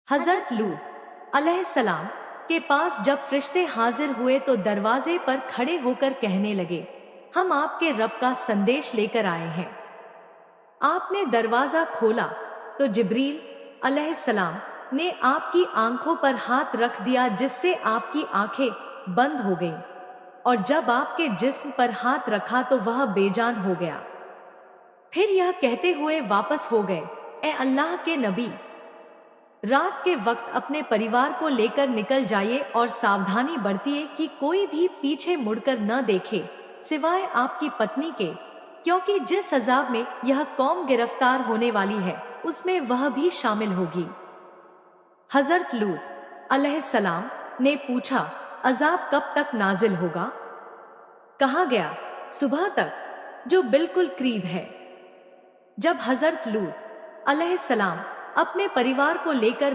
हजरत लूत अलैहिस्सलाम के पास जब फरिश्ते हाजिर हुए तो दरवाजे पर खड़े होकर कहने लगे, हम आपके रब का संदेश लेकर आए हैं। आपने दरवाजा खोला तो जिब्रील अलैहिस्सलाम ने आपकी आंखों पर हाथ रख दिया, जिससे आपकी आंखें बंद हो गईं, और जब आपके जिस्म पर हाथ रखा तो वह बेजान हो गया। फिर यह कहते हुए वापस हो गए, ए अल्लाह के नबी, रात के वक्त अपने परिवार को लेकर निकल जाइए और सावधानी बरतिए कि कोई भी पीछे मुड़कर न देखे सिवाय आपकी पत्नी के, क्योंकि जिस अजाब में यह कौम गिरफ्तार होने वाली है उसमें वह भी शामिल होगी। हजरत लूत अलैहिस्सलाम ने पूछा, अजाब कब तक नाजिल होगा? कहा गया, सुबह तक, जो बिल्कुल करीब है। जब हजरत लूत अलैहिस्सलाम अपने परिवार को लेकर